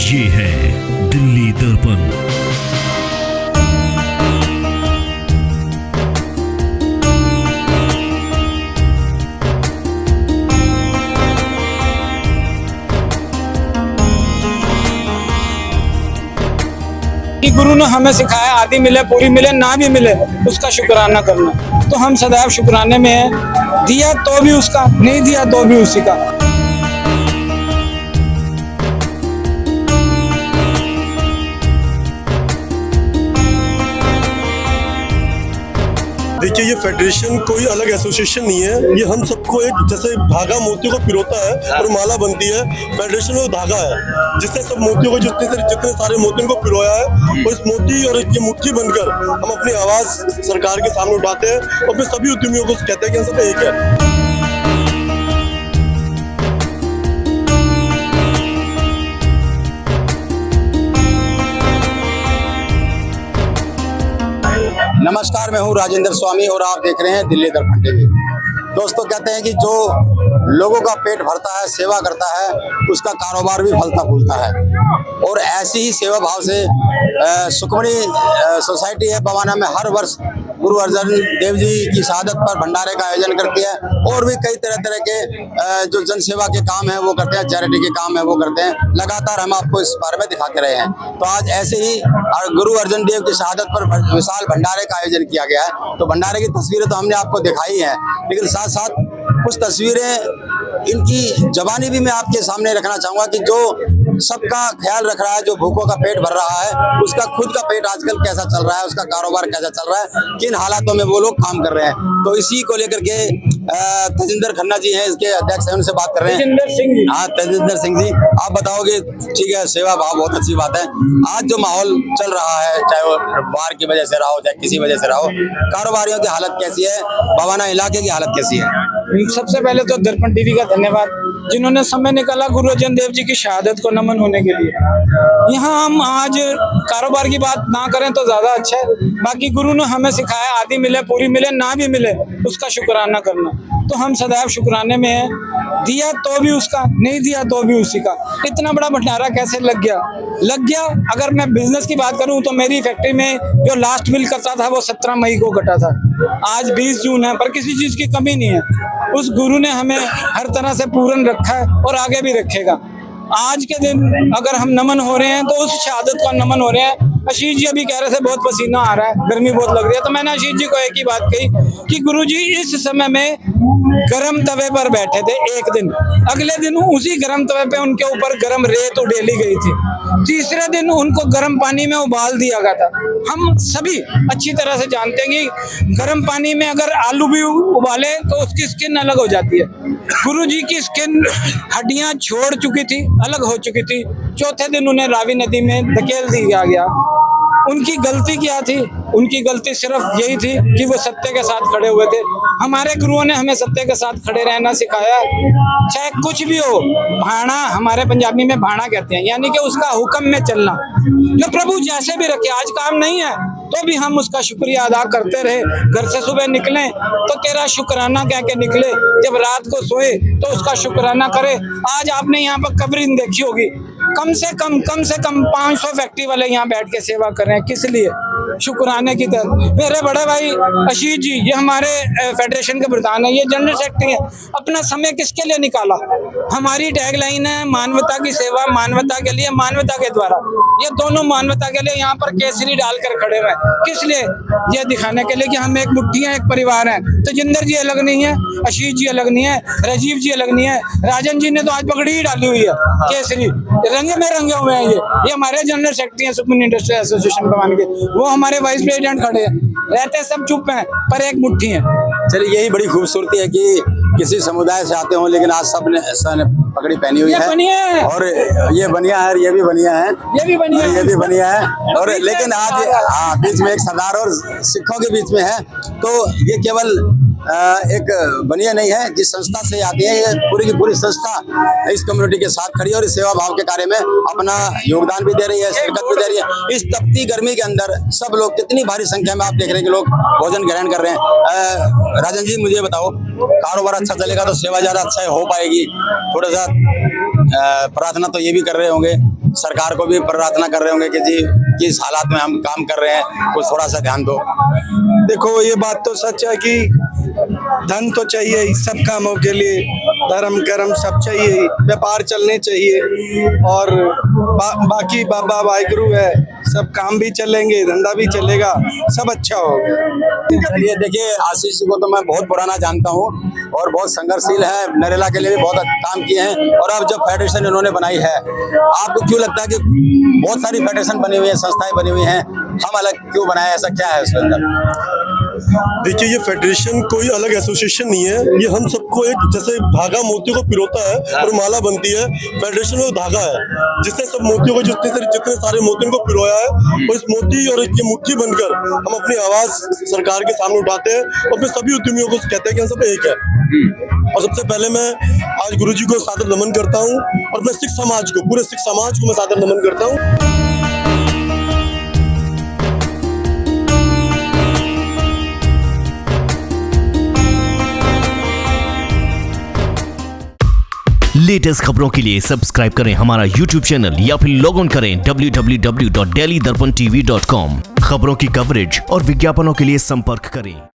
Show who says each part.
Speaker 1: ये है दिल्ली दर्पण।
Speaker 2: गुरु ने हमें सिखाया आधी मिले पूरी मिले ना भी मिले उसका शुक्राना करना। तो हम सदैव शुक्राने में हैं। दिया तो भी उसका, नहीं दिया तो भी उसी का।
Speaker 3: देखिए, ये फेडरेशन कोई अलग एसोसिएशन नहीं है। ये हम सबको एक जैसे धागा मोतियों को पिरोता है और माला बनती है, फेडरेशन वो धागा है जिससे सब मोतियों को जितने सारे मोतियों को पिरोया है। और इस मोती और ये मुट्ठी बनकर हम अपनी आवाज सरकार के सामने उठाते हैं और फिर सभी उद्यमियों को कहते हैं कि हम सब एक है।
Speaker 4: नमस्कार, मैं हूं राजेंद्र स्वामी और आप देख रहे हैं दिल्ली दर्पण टीवी। दोस्तों, कहते हैं कि जो लोगों का पेट भरता है, सेवा करता है, उसका कारोबार भी फलता फूलता है। और ऐसी ही सेवा भाव से सुखमणी सोसाइटी है बवाना में हर वर्ष गुरु अर्जन देव जी की शहादत पर भंडारे का आयोजन करती है। और भी कई तरह तरह के जो जन सेवा के काम है वो करते हैं, चैरिटी के काम है वो करते हैं। लगातार हम आपको इस बारे में दिखाते रहे हैं। तो आज ऐसे ही गुरु अर्जन देव की शहादत पर विशाल भंडारे का आयोजन किया गया है। तो भंडारे की तस्वीरें तो हमने आपको दिखाई है, लेकिन साथ साथ कुछ तस्वीरें इनकी जबानी भी मैं आपके सामने रखना चाहूंगा कि जो सबका ख्याल रख रहा है, जो भूखों का पेट भर रहा है, उसका खुद का पेट आजकल कैसा चल रहा है, उसका कारोबार कैसा चल रहा है, किन हालातों में वो लोग काम कर रहे हैं। तो इसी को लेकर के तेजिंदर खन्ना जी हैं, इसके अध्यक्ष हैं, उनसे बात कर रहे हैं।
Speaker 2: तेजिंदर सिंह जी।
Speaker 4: हाँ, तेजिंदर सिंह जी, आप बताओगे। ठीक है, सेवा भाव बहुत अच्छी बात है। आज जो माहौल चल रहा है, चाहे वो बाढ़ की वजह से रहा हो, चाहे किसी वजह से रहा हो, कारोबारियों की हालत कैसी है, बवाना इलाके की हालत कैसी है?
Speaker 2: सबसे पहले तो दर्पण टीवी का धन्यवाद, जिन्होंने समय निकाला गुरु अर्जन देव जी की शहादत को नमन होने के लिए। यहाँ हम आज कारोबार की बात ना करें तो ज्यादा अच्छा है। बाकी गुरु ने हमें सिखाया आधी मिले पूरी मिले ना भी मिले उसका शुक्राना करना। तो हम सदैव शुक्राने में हैं। दिया तो भी उसका, नहीं दिया तो भी उसी का। इतना बड़ा भंडारा कैसे लग गया। अगर मैं बिजनेस की बात करूं तो मेरी फैक्ट्री में जो लास्ट बिल करता था वो 17 मई को कटा था। आज 20 जून है, पर किसी चीज की कमी नहीं है। उस गुरु ने हमें हर तरह से पूर्ण रखा है और आगे भी रखेगा। आज के दिन अगर हम नमन हो रहे हैं तो उस शहादत का नमन हो रहे हैं। आशीष जी अभी कह रहे थे बहुत पसीना आ रहा है, गर्मी बहुत लग रही है। तो मैंने आशीष जी को एक ही बात कही कि गुरुजी इस समय में गरम तवे पर बैठे थे एक दिन, अगले दिन उसी गरम तवे पे उनके ऊपर गरम रेत उड़ेली गई थी, तीसरे दिन उनको गरम पानी में उबाल दिया गया था। हम सभी अच्छी तरह से जानते हैं कि गरम पानी में अगर आलू भी उबाले तो उसकी स्किन अलग हो जाती है। गुरु जी की स्किन हड्डियां छोड़ चुकी थी, अलग हो चुकी थी। चौथे दिन उन्हें रावी नदी में धकेल दिया गया। उनकी गलती क्या थी? उनकी गलती सिर्फ यही थी कि वो सत्य के साथ खड़े हुए थे। हमारे गुरुओं ने हमें सत्य के साथ खड़े रहना सिखाया। चाहे कुछ भी हो, भाना, हमारे पंजाबी में भाना कहते हैं, यानी कि उसका हुक्म में चलना। जो प्रभु जैसे भी रखे, आज काम नहीं है तो भी हम उसका शुक्रिया अदा करते रहे। घर से सुबह निकले तो तेरा शुक्राना कह के निकले, जब रात को सोए तो उसका शुक्राना करे। आज आपने यहाँ पर कब्रिंग देखी होगी, कम से कम 500 फैक्ट्री वाले यहाँ बैठ के सेवा कर रहे हैं। किस लिए? शुक्राने की तरह। मेरे बड़े भाई आशीष जी, ये हमारे फेडरेशन के प्रधान है, ये जनरल सेक्रेटरी है। अपना समय किसके लिए निकाला? हमारी टैगलाइन है मानवता की सेवा, मानवता के लिए, मानवता के द्वारा। ये दोनों मानवता के लिए यहाँ पर केसरी डालकर खड़े हुए। किस लिए? ये दिखाने के लिए कि हम एक मुट्ठी हैं, एक परिवार है। तो जिंदर जी अलग नहीं है, आशीष जी अलग नहीं है, राजीव जी अलग नहीं है। राजन जी ने तो आज पगड़ी ही डाली हुई है केसरी, रंगे में रंगे हुए हैं। ये हमारे जनरल सेक्रेटरी हैं सुखमनी इंडस्ट्रियल एसोसिएशन बवाना के। वो हमारे वाइस प्रेसिडेंट खड़े हैं, रहते सब चुप हैं पर एक मुट्ठी है।
Speaker 4: चलिए, यही बड़ी खूबसूरती है कि किसी समुदाय से आते हो लेकिन आज सबने पगड़ी पहनी हुई है। और ये बनिया है, ये भी बनिया है, ये भी बनिया है। और लेकिन आज बीच में एक सरदार और सिखों के बीच में है। तो ये केवल एक बनिया नहीं है, जिस संस्था से आती है, ये पूरी की पूरी संस्था इस कम्युनिटी के साथ खड़ी है और इस सेवा भाव के कार्य में अपना योगदान भी दे रही है, शिरकत भी दे रही है। इस तपती गर्मी के अंदर सब लोग, कितनी भारी संख्या में आप देख रहे हैं कि लोग भोजन ग्रहण कर रहे हैं। राजन जी, मुझे बताओ, कारोबार अच्छा चलेगा तो सेवा ज्यादा अच्छा हो पाएगी। थोड़ा सा प्रार्थना तो ये भी कर रहे होंगे सरकार को भी प्रार्थना कर रहे होंगे कि जी किस हालात में हम काम कर रहे हैं, कुछ थोड़ा सा ध्यान दो।
Speaker 5: देखो ये बात तो सच है कि धन तो चाहिए ही सब कामों के लिए, धर्म कर्म सब चाहिए ही, व्यापार चलने चाहिए और बाकी बाबा वाहिगुरु है, सब काम भी चलेंगे, धंधा भी चलेगा, सब अच्छा होगा।
Speaker 4: चलिए देखिए, आशीष जी को तो मैं बहुत पुराना जानता हूँ और बहुत संघर्षशील है, नरेला के लिए भी बहुत काम किए हैं और अब जब फेडरेशन इन्होंने बनाई है, आपको क्यों लगता है कि बहुत सारी फेडरेशन बनी हुई है, संस्थाएं बनी हुई हैं, हम अलग क्यों बनाए, ऐसा क्या है उसके अंदर?
Speaker 3: देखिए, ये फेडरेशन कोई अलग एसोसिएशन नहीं है, ये हम सबको एक जैसे धागा मोतियों को पिरोता है और माला बनती है, फेडरेशन में धागा है जिससे सब मोतियों को जितने सारे मोतियों को पिरोया है और इस मोती और ये मुट्ठी बनकर हम अपनी आवाज सरकार के सामने उठाते हैं और फिर सभी उद्यमियों को कहते हैं कि हम सब एक है। और सबसे पहले मैं आज गुरुजी को सादर नमन करता हूँ और मैं सिख समाज को, पूरे सिख समाज को मैं सादर नमन करता हूँ।
Speaker 1: लेटेस्ट खबरों के लिए सब्सक्राइब करें हमारा YouTube चैनल या फिर लॉग ऑन करें www.delhidarpantv.com। खबरों की कवरेज और विज्ञापनों के लिए संपर्क करें।